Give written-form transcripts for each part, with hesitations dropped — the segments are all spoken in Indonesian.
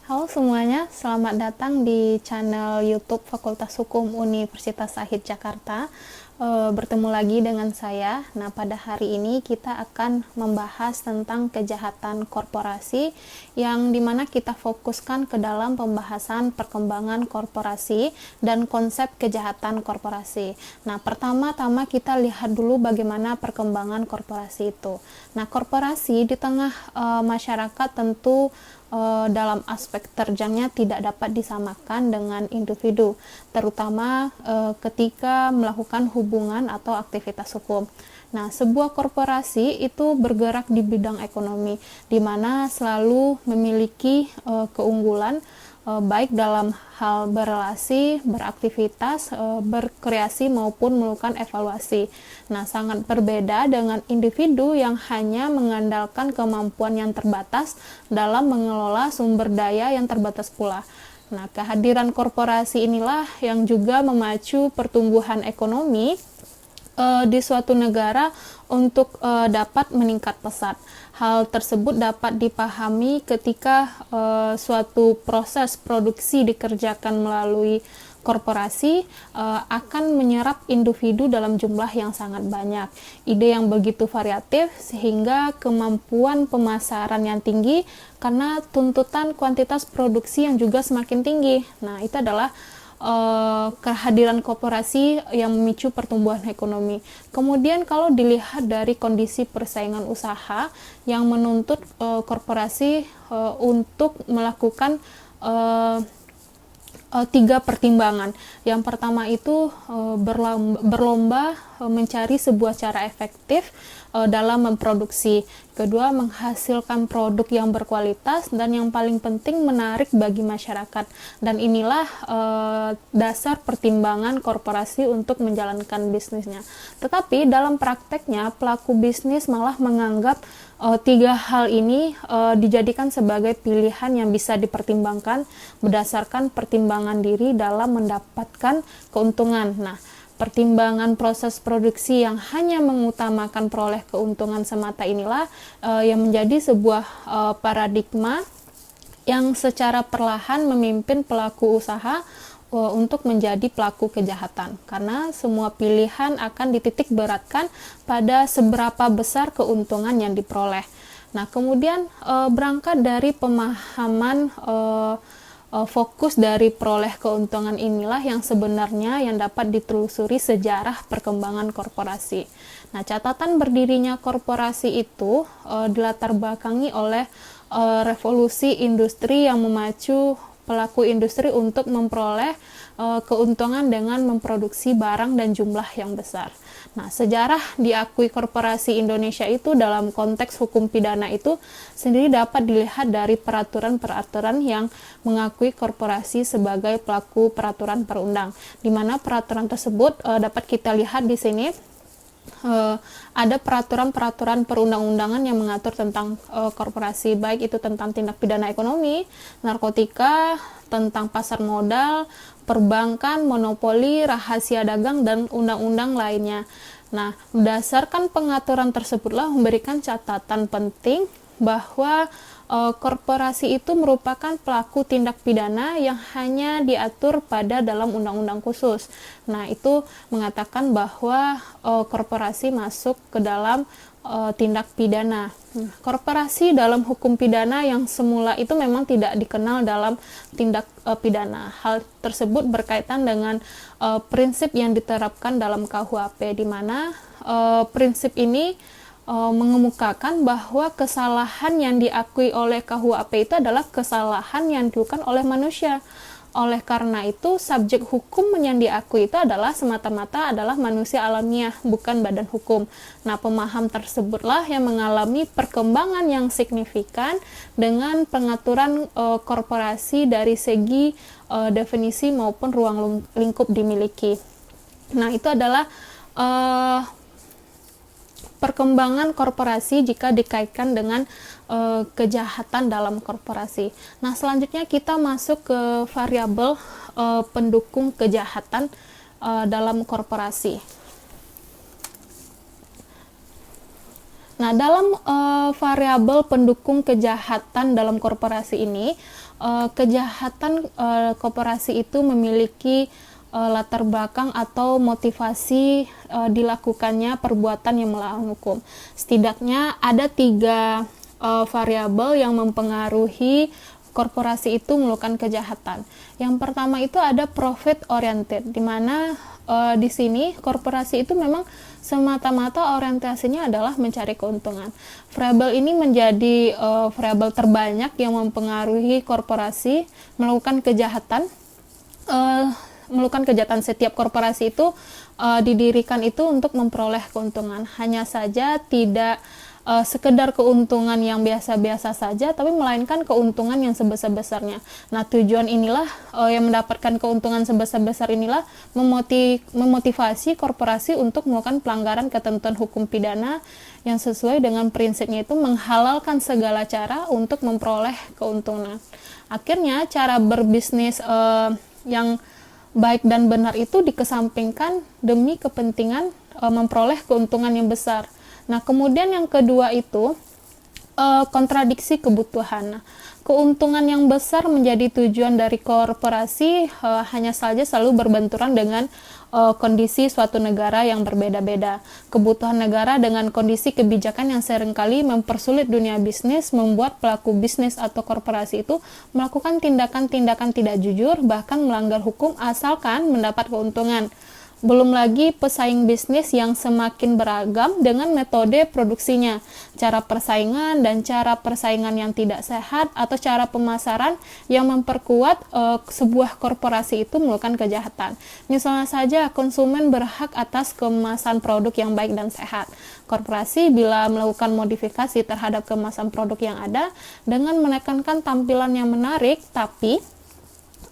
Halo semuanya, selamat datang di channel YouTube Fakultas Hukum Universitas Shahid Jakarta. Bertemu lagi dengan saya. Nah, pada hari ini kita akan membahas tentang kejahatan korporasi, yang dimana kita fokuskan ke dalam pembahasan perkembangan korporasi dan konsep kejahatan korporasi. Nah, pertama-tama kita lihat dulu bagaimana perkembangan korporasi itu. Nah, korporasi di tengah masyarakat tentu dalam aspek terjangnya tidak dapat disamakan dengan individu, terutama ketika melakukan hubungan atau aktivitas hukum. Nah, sebuah korporasi itu bergerak di bidang ekonomi, di mana selalu memiliki keunggulan baik dalam hal berelasi, beraktivitas, berkreasi maupun melakukan evaluasi. Nah, sangat berbeda dengan individu yang hanya mengandalkan kemampuan yang terbatas dalam mengelola sumber daya yang terbatas pula. Nah, kehadiran korporasi inilah yang juga memacu pertumbuhan ekonomi di suatu negara untuk dapat meningkat pesat. Hal tersebut dapat dipahami ketika suatu proses produksi dikerjakan melalui korporasi akan menyerap individu dalam jumlah yang sangat banyak. Ide yang begitu variatif sehingga kemampuan pemasaran yang tinggi karena tuntutan kuantitas produksi yang juga semakin tinggi. Nah, itu adalah kehadiran korporasi yang memicu pertumbuhan ekonomi. Kemudian kalau dilihat dari kondisi persaingan usaha yang menuntut korporasi untuk melakukan tiga pertimbangan. Yang pertama itu berlomba mencari sebuah cara efektif dalam memproduksi. Kedua, menghasilkan produk yang berkualitas, dan yang paling penting menarik bagi masyarakat. Dan inilah dasar pertimbangan korporasi untuk menjalankan bisnisnya. Tetapi dalam prakteknya pelaku bisnis malah menganggap tiga hal ini dijadikan sebagai pilihan yang bisa dipertimbangkan berdasarkan pertimbangan diri dalam mendapatkan keuntungan. Nah, pertimbangan proses produksi yang hanya mengutamakan peroleh keuntungan semata inilah yang menjadi sebuah paradigma yang secara perlahan memimpin pelaku usaha untuk menjadi pelaku kejahatan, karena semua pilihan akan dititik beratkan pada seberapa besar keuntungan yang diperoleh. Nah, kemudian berangkat dari pemahaman fokus dari peroleh keuntungan inilah yang sebenarnya yang dapat ditelusuri sejarah perkembangan korporasi. Nah, catatan berdirinya korporasi itu dilatar belakangi oleh revolusi industri yang memacu pelaku industri untuk memperoleh keuntungan dengan memproduksi barang dan jumlah yang besar. Nah, sejarah diakui korporasi Indonesia itu dalam konteks hukum pidana itu sendiri dapat dilihat dari peraturan-peraturan yang mengakui korporasi sebagai pelaku peraturan perundang, di mana peraturan tersebut dapat kita lihat di sini. Ada peraturan-peraturan perundang-undangan yang mengatur tentang korporasi, baik itu tentang tindak pidana ekonomi, narkotika, tentang pasar modal, perbankan, monopoli, rahasia dagang, dan undang-undang lainnya. Nah, berdasarkan pengaturan tersebutlah memberikan catatan penting bahwa korporasi itu merupakan pelaku tindak pidana yang hanya diatur pada dalam undang-undang khusus. Nah, itu mengatakan bahwa korporasi masuk ke dalam tindak pidana. Nah, korporasi dalam hukum pidana yang semula itu memang tidak dikenal dalam tindak pidana. Hal tersebut berkaitan dengan prinsip yang diterapkan dalam KUHP, di mana prinsip ini mengemukakan bahwa kesalahan yang diakui oleh KUHP itu adalah kesalahan yang dilakukan oleh manusia. Oleh karena itu, subjek hukum yang diakui itu adalah semata-mata adalah manusia alamiah, bukan badan hukum. Nah, pemaham tersebutlah yang mengalami perkembangan yang signifikan dengan pengaturan korporasi dari segi definisi maupun ruang lingkup dimiliki. Nah, itu adalah perkembangan korporasi jika dikaitkan dengan kejahatan dalam korporasi. Nah, selanjutnya kita masuk ke variabel pendukung kejahatan dalam korporasi. Nah, dalam variabel pendukung kejahatan dalam korporasi ini, kejahatan korporasi itu memiliki latar belakang atau motivasi dilakukannya perbuatan yang melawan hukum. Setidaknya ada 3 variabel yang mempengaruhi korporasi itu melakukan kejahatan. Yang pertama itu ada profit oriented, di mana di sini korporasi itu memang semata-mata orientasinya adalah mencari keuntungan. Variabel ini menjadi variabel terbanyak yang mempengaruhi korporasi melakukan kejahatan. Melakukan kejahatan, setiap korporasi itu didirikan itu untuk memperoleh keuntungan. Hanya saja tidak sekedar keuntungan yang biasa-biasa saja, tapi melainkan keuntungan yang sebesar-besarnya. Nah, tujuan inilah yang mendapatkan keuntungan sebesar-besar inilah memotivasi korporasi untuk melakukan pelanggaran ketentuan hukum pidana yang sesuai dengan prinsipnya, itu menghalalkan segala cara untuk memperoleh keuntungan. Akhirnya cara berbisnis yang baik dan benar itu dikesampingkan demi kepentingan memperoleh keuntungan yang besar. Nah, kemudian yang kedua itu kontradiksi kebutuhan. Nah, keuntungan yang besar menjadi tujuan dari korporasi hanya saja selalu berbenturan dengan kondisi suatu negara yang berbeda-beda. Kebutuhan negara dengan kondisi kebijakan yang seringkali mempersulit dunia bisnis membuat pelaku bisnis atau korporasi itu melakukan tindakan-tindakan tidak jujur, bahkan melanggar hukum asalkan mendapat keuntungan. Belum lagi pesaing bisnis yang semakin beragam dengan metode produksinya, cara persaingan dan cara persaingan yang tidak sehat, atau cara pemasaran yang memperkuat sebuah korporasi itu melakukan kejahatan. Misalnya saja, konsumen berhak atas kemasan produk yang baik dan sehat. Korporasi bila melakukan modifikasi terhadap kemasan produk yang ada dengan menekankan tampilan yang menarik, tapi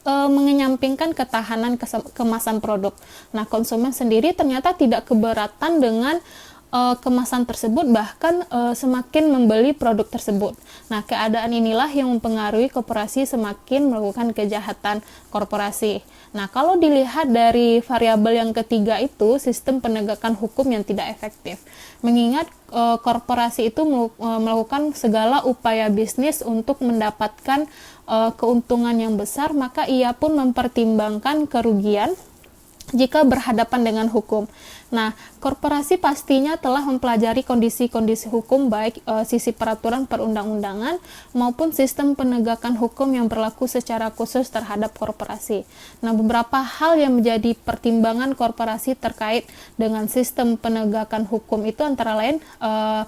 mengenyampingkan ketahanan kemasan produk. Nah, konsumen sendiri ternyata tidak keberatan dengan kemasan tersebut, bahkan semakin membeli produk tersebut. Nah, keadaan inilah yang mempengaruhi korporasi semakin melakukan kejahatan korporasi. Nah, kalau dilihat dari variabel yang ketiga itu, sistem penegakan hukum yang tidak efektif. Mengingat korporasi itu melakukan segala upaya bisnis untuk mendapatkan keuntungan yang besar, maka ia pun mempertimbangkan kerugian jika berhadapan dengan hukum. Nah, korporasi pastinya telah mempelajari kondisi-kondisi hukum, baik sisi peraturan perundang-undangan maupun sistem penegakan hukum yang berlaku secara khusus terhadap korporasi. Nah, beberapa hal yang menjadi pertimbangan korporasi terkait dengan sistem penegakan hukum itu antara lain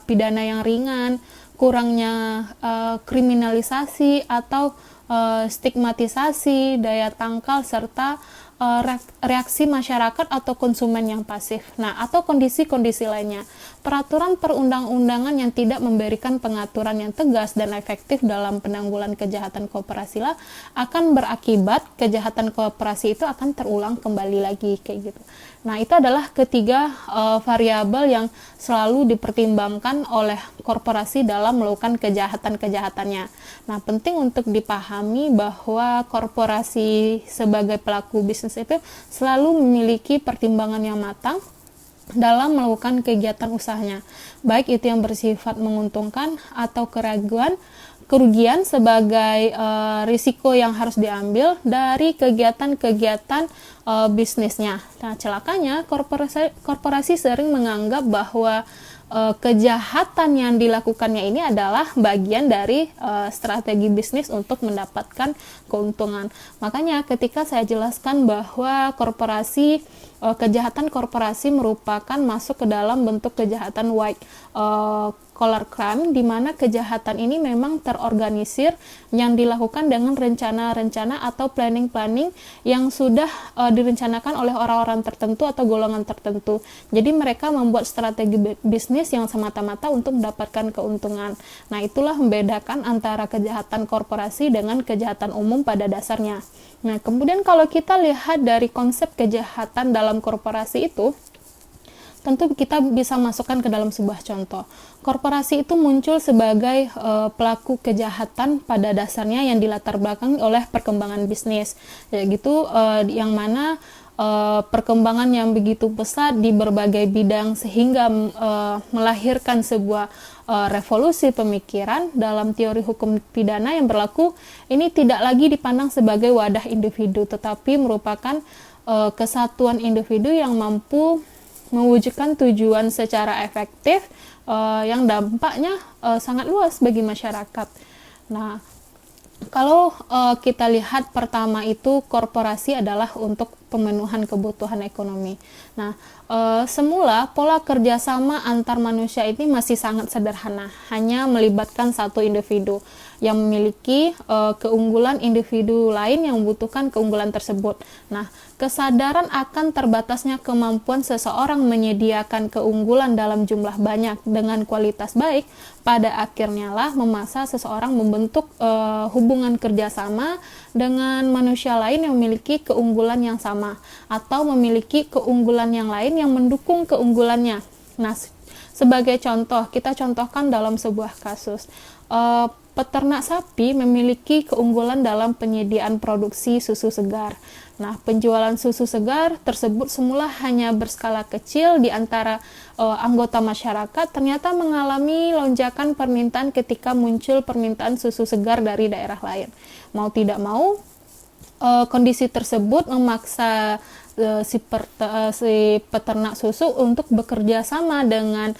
pidana yang ringan, kurangnya kriminalisasi atau stigmatisasi, daya tangkal, serta reaksi masyarakat atau konsumen yang pasif. Nah, atau kondisi-kondisi lainnya. Peraturan perundang-undangan yang tidak memberikan pengaturan yang tegas dan efektif dalam penanggulan kejahatan korporasi lah akan berakibat kejahatan korporasi itu akan terulang kembali lagi, kayak gitu. Nah, itu adalah ketiga variabel yang selalu dipertimbangkan oleh korporasi dalam melakukan kejahatan-kejahatannya. Nah, penting untuk dipahami bahwa korporasi sebagai pelaku bisnis itu selalu memiliki pertimbangan yang matang dalam melakukan kegiatan usahanya, baik itu yang bersifat menguntungkan atau kerugian sebagai risiko yang harus diambil dari kegiatan-kegiatan bisnisnya. Nah, celakanya korporasi sering menganggap bahwa kejahatan yang dilakukannya ini adalah bagian dari strategi bisnis untuk mendapatkan keuntungan. Makanya ketika saya jelaskan bahwa kejahatan korporasi merupakan masuk ke dalam bentuk kejahatan white collar crime, di mana kejahatan ini memang terorganisir yang dilakukan dengan rencana-rencana atau planning-planning yang sudah direncanakan oleh orang-orang tertentu atau golongan tertentu. Jadi mereka membuat strategi bisnis yang semata-mata untuk mendapatkan keuntungan. Nah, itulah membedakan antara kejahatan korporasi dengan kejahatan umum pada dasarnya. Nah, kemudian kalau kita lihat dari konsep kejahatan dalam korporasi itu, tentu kita bisa masukkan ke dalam sebuah contoh. Korporasi itu muncul sebagai pelaku kejahatan pada dasarnya yang dilatar belakangi oleh perkembangan bisnis, yaitu yang mana perkembangan yang begitu pesat di berbagai bidang sehingga melahirkan sebuah revolusi pemikiran dalam teori hukum pidana yang berlaku. Ini tidak lagi dipandang sebagai wadah individu, tetapi merupakan kesatuan individu yang mampu mewujudkan tujuan secara efektif yang dampaknya sangat luas bagi masyarakat. Nah, kalau kita lihat pertama itu korporasi adalah untuk pemenuhan kebutuhan ekonomi. Nah, semula pola kerjasama antar manusia ini masih sangat sederhana, hanya melibatkan satu individu yang memiliki keunggulan individu lain yang membutuhkan keunggulan tersebut. Nah, kesadaran akan terbatasnya kemampuan seseorang menyediakan keunggulan dalam jumlah banyak dengan kualitas baik, pada akhirnya lah memaksa seseorang membentuk hubungan kerjasama dengan manusia lain yang memiliki keunggulan yang sama, atau memiliki keunggulan yang lain yang mendukung keunggulannya. Nah, sebagai contoh, kita contohkan dalam sebuah kasus. Peternak sapi memiliki keunggulan dalam penyediaan produksi susu segar. Nah, penjualan susu segar tersebut semula hanya berskala kecil di antara anggota masyarakat, ternyata mengalami lonjakan permintaan ketika muncul permintaan susu segar dari daerah lain. Mau tidak mau, kondisi tersebut memaksa si peternak susu untuk bekerja sama dengan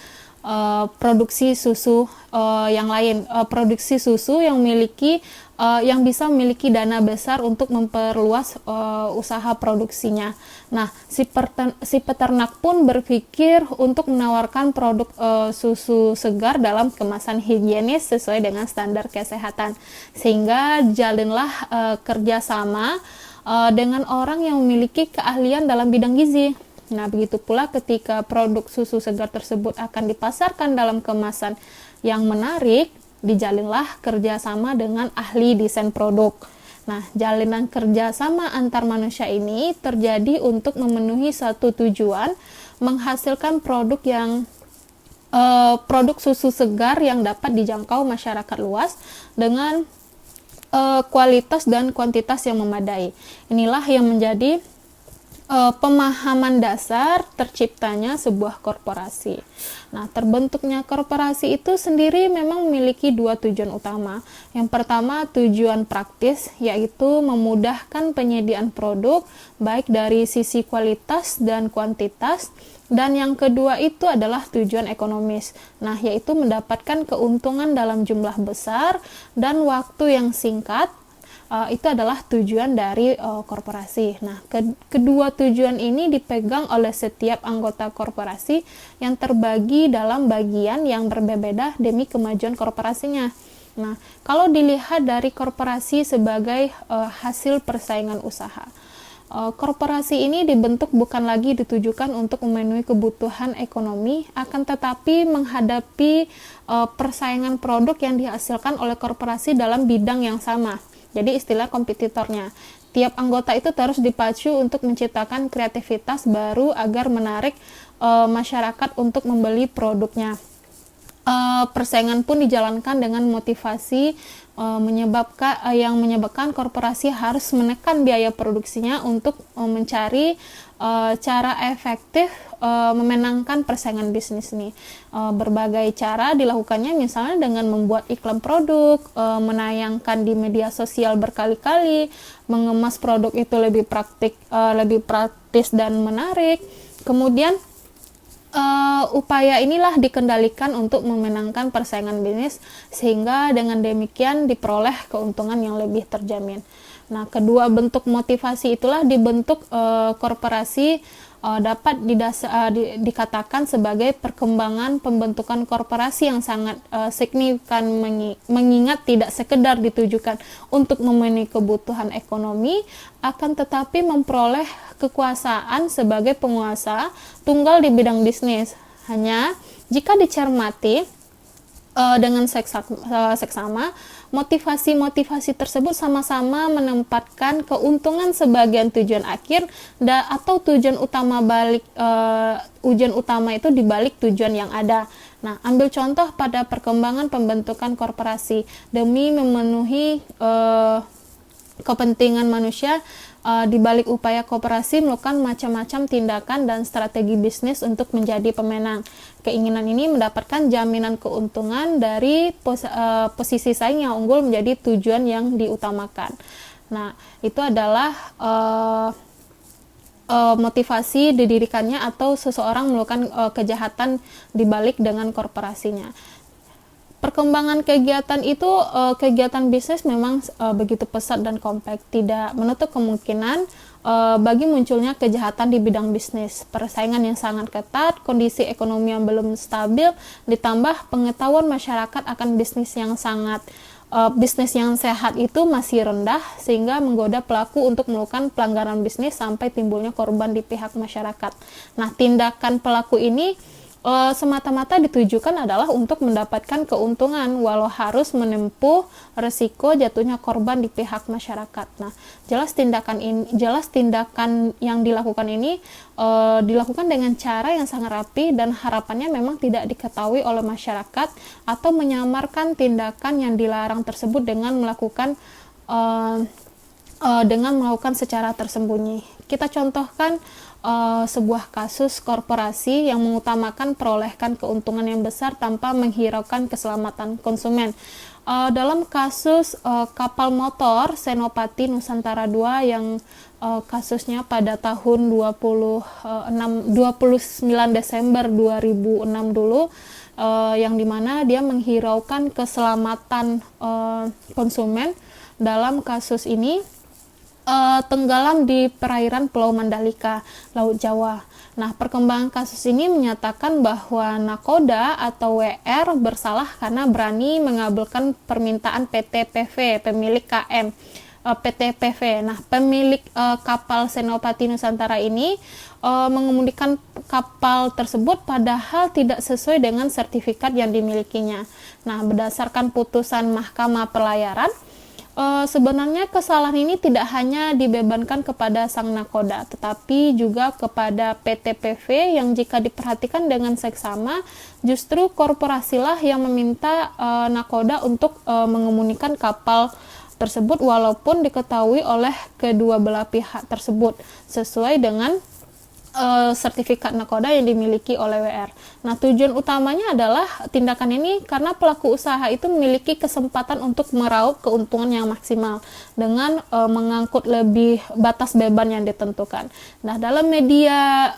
produksi susu yang lain, produksi susu yang bisa memiliki dana besar untuk memperluas usaha produksinya. Nah, si peternak pun berpikir untuk menawarkan produk susu segar dalam kemasan higienis sesuai dengan standar kesehatan, sehingga jalinlah kerjasama dengan orang yang memiliki keahlian dalam bidang gizi. Nah, begitu pula ketika produk susu segar tersebut akan dipasarkan dalam kemasan yang menarik, dijalinlah kerjasama dengan ahli desain produk. Nah, jalinan kerjasama antar manusia ini terjadi untuk memenuhi satu tujuan, menghasilkan produk susu segar yang dapat dijangkau masyarakat luas dengan kualitas dan kuantitas yang memadai. Inilah yang menjadi pemahaman dasar terciptanya sebuah korporasi. Nah, terbentuknya korporasi itu sendiri memang memiliki dua tujuan utama. Yang pertama, tujuan praktis, yaitu memudahkan penyediaan produk baik dari sisi kualitas dan kuantitas. Dan yang kedua itu adalah tujuan ekonomis. Nah, yaitu mendapatkan keuntungan dalam jumlah besar dan waktu yang singkat. Itu adalah tujuan dari korporasi. Nah, kedua tujuan ini dipegang oleh setiap anggota korporasi yang terbagi dalam bagian yang berbeda demi kemajuan korporasinya. Nah, kalau dilihat dari korporasi sebagai hasil persaingan usaha, korporasi ini dibentuk bukan lagi ditujukan untuk memenuhi kebutuhan ekonomi, akan tetapi menghadapi persaingan produk yang dihasilkan oleh korporasi dalam bidang yang sama. Jadi istilah kompetitornya. Tiap anggota itu terus dipacu untuk menciptakan kreativitas baru agar menarik masyarakat untuk membeli produknya. Persaingan pun dijalankan dengan motivasi yang menyebabkan korporasi harus menekan biaya produksinya untuk mencari cara efektif memenangkan persaingan bisnis ini. Berbagai cara dilakukannya, misalnya dengan membuat iklan produk, menayangkan di media sosial berkali-kali, mengemas produk itu lebih praktis dan menarik. Kemudian upaya inilah dikendalikan untuk memenangkan persaingan bisnis, sehingga dengan demikian diperoleh keuntungan yang lebih terjamin. Nah, kedua bentuk motivasi itulah dibentuk korporasi dapat dikatakan sebagai perkembangan pembentukan korporasi yang sangat signifikan, mengingat tidak sekedar ditujukan untuk memenuhi kebutuhan ekonomi, akan tetapi memperoleh kekuasaan sebagai penguasa tunggal di bidang bisnis. Hanya jika dicermati dengan seksama, motivasi-motivasi tersebut sama-sama menempatkan keuntungan sebagian tujuan akhir atau tujuan utama itu dibalik tujuan yang ada. Nah, ambil contoh pada perkembangan pembentukan korporasi demi memenuhi kepentingan manusia, Di balik upaya koperasi melakukan macam-macam tindakan dan strategi bisnis untuk menjadi pemenang. Keinginan ini mendapatkan jaminan keuntungan dari posisi saing yang unggul menjadi tujuan yang diutamakan. Nah, itu adalah motivasi didirikannya atau seseorang melakukan kejahatan di balik dengan korporasinya. Perkembangan kegiatan itu, kegiatan bisnis memang begitu pesat dan kompleks, tidak menutup kemungkinan bagi munculnya kejahatan di bidang bisnis. Persaingan yang sangat ketat, kondisi ekonomi yang belum stabil, ditambah pengetahuan masyarakat akan bisnis yang sehat itu masih rendah, sehingga menggoda pelaku untuk melakukan pelanggaran bisnis sampai timbulnya korban di pihak masyarakat. Nah, tindakan pelaku ini semata-mata ditujukan adalah untuk mendapatkan keuntungan walau harus menempuh resiko jatuhnya korban di pihak masyarakat. Nah, jelas tindakan yang dilakukan ini dilakukan dengan cara yang sangat rapi dan harapannya memang tidak diketahui oleh masyarakat atau menyamarkan tindakan yang dilarang tersebut dengan melakukan secara tersembunyi. Kita contohkan sebuah kasus korporasi yang mengutamakan perolehkan keuntungan yang besar tanpa menghiraukan keselamatan konsumen. Dalam kasus kapal motor Senopati Nusantara II yang kasusnya pada tahun 29 Desember 2006 dulu, yang dimana dia menghiraukan keselamatan konsumen. Dalam kasus ini tenggelam di perairan Pulau Mandalika, Laut Jawa. Nah, perkembangan kasus ini menyatakan bahwa nakoda atau WR bersalah karena berani mengabulkan permintaan PT PV, pemilik KM PT PV. Nah, pemilik kapal Senopati Nusantara ini mengemudikan kapal tersebut padahal tidak sesuai dengan sertifikat yang dimilikinya. Nah, berdasarkan putusan Mahkamah Pelayaran, sebenarnya kesalahan ini tidak hanya dibebankan kepada sang nakoda, tetapi juga kepada PT PV yang jika diperhatikan dengan seksama, justru korporasilah yang meminta nakoda untuk mengemudikan kapal tersebut walaupun diketahui oleh kedua belah pihak tersebut sesuai dengan sertifikat nakoda yang dimiliki oleh WR. Nah, tujuan utamanya adalah tindakan ini karena pelaku usaha itu memiliki kesempatan untuk meraup keuntungan yang maksimal dengan mengangkut lebih batas beban yang ditentukan. Nah, dalam media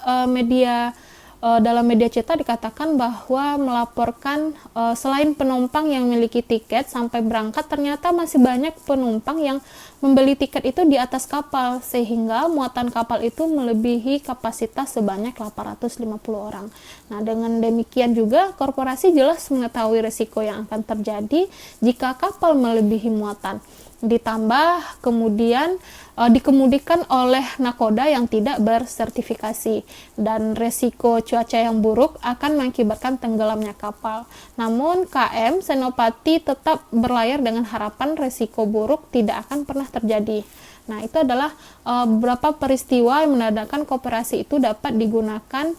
cetak dikatakan bahwa melaporkan selain penumpang yang memiliki tiket sampai berangkat, ternyata masih banyak penumpang yang membeli tiket itu di atas kapal sehingga muatan kapal itu melebihi kapasitas sebanyak 850 orang. Nah, dengan demikian juga korporasi jelas mengetahui risiko yang akan terjadi jika kapal melebihi muatan. Ditambah kemudian dikemudikan oleh nakoda yang tidak bersertifikasi dan resiko cuaca yang buruk akan mengakibatkan tenggelamnya kapal. Namun KM Senopati tetap berlayar dengan harapan resiko buruk tidak akan pernah terjadi. Nah, itu adalah beberapa peristiwa yang menandakan koperasi itu dapat digunakan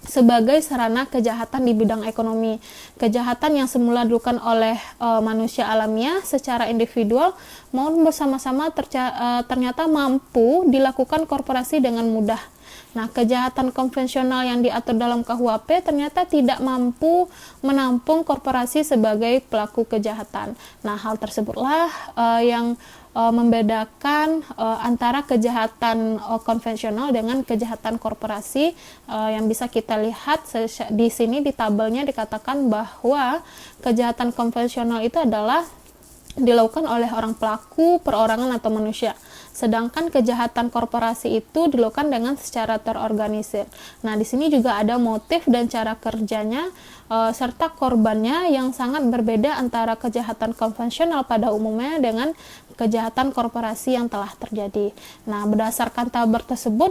sebagai sarana kejahatan di bidang ekonomi. Kejahatan yang semula dilakukan oleh manusia alamiah secara individual maupun bersama-sama ternyata mampu dilakukan korporasi dengan mudah. Nah, kejahatan konvensional yang diatur dalam KUHP ternyata tidak mampu menampung korporasi sebagai pelaku kejahatan. Nah, hal tersebutlah yang membedakan antara kejahatan konvensional dengan kejahatan korporasi yang bisa kita lihat di sini di tabelnya dikatakan bahwa kejahatan konvensional itu adalah dilakukan oleh orang pelaku, perorangan atau manusia. Sedangkan kejahatan korporasi itu dilakukan dengan secara terorganisir. Nah, di sini juga ada motif dan cara kerjanya serta korbannya yang sangat berbeda antara kejahatan konvensional pada umumnya dengan kejahatan korporasi yang telah terjadi. Nah, berdasarkan tabel tersebut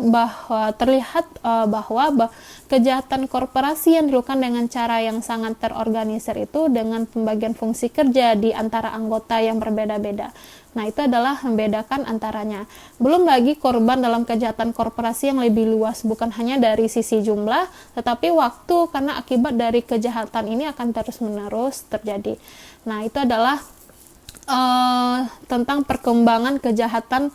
terlihat bahwa kejahatan korporasi yang dilakukan dengan cara yang sangat terorganisir itu dengan pembagian fungsi kerja di antara anggota yang berbeda-beda. Nah, itu adalah membedakan antaranya. Belum lagi korban dalam kejahatan korporasi yang lebih luas, bukan hanya dari sisi jumlah, tetapi waktu, karena akibat dari kejahatan ini akan terus-menerus terjadi. Nah, itu adalah tentang perkembangan kejahatan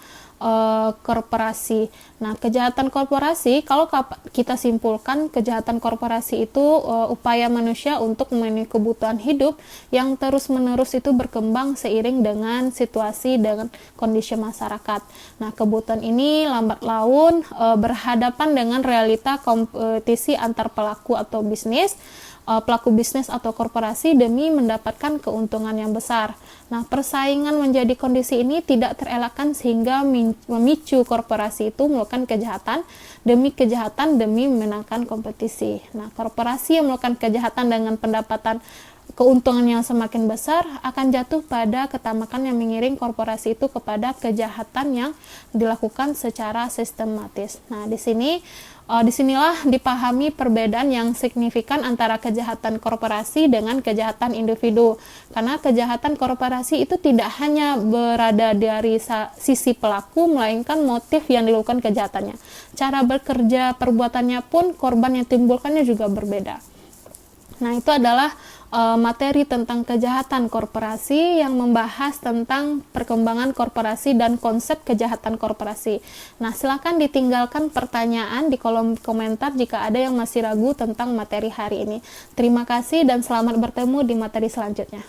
korporasi. Nah, kejahatan korporasi, kalau kita simpulkan, kejahatan korporasi itu upaya manusia untuk memenuhi kebutuhan hidup yang terus-menerus itu berkembang seiring dengan situasi dan kondisi masyarakat. Nah, kebutuhan ini lambat laun berhadapan dengan realita kompetisi antar pelaku bisnis atau korporasi demi mendapatkan keuntungan yang besar. Nah, persaingan menjadi kondisi ini tidak terelakkan sehingga memicu korporasi itu melakukan kejahatan demi memenangkan kompetisi. Nah, korporasi yang melakukan kejahatan dengan pendapatan keuntungan yang semakin besar akan jatuh pada ketamakan yang mengiring korporasi itu kepada kejahatan yang dilakukan secara sistematis. Nah, disinilah dipahami perbedaan yang signifikan antara kejahatan korporasi dengan kejahatan individu. Karena kejahatan korporasi itu tidak hanya berada dari sisi pelaku, melainkan motif yang dilakukan kejahatannya. Cara bekerja perbuatannya pun korban yang timbulkannya juga berbeda. Nah, itu adalah materi tentang kejahatan korporasi yang membahas tentang perkembangan korporasi dan konsep kejahatan korporasi. Nah, silakan ditinggalkan pertanyaan di kolom komentar jika ada yang masih ragu tentang materi hari ini. Terima kasih dan selamat bertemu di materi selanjutnya.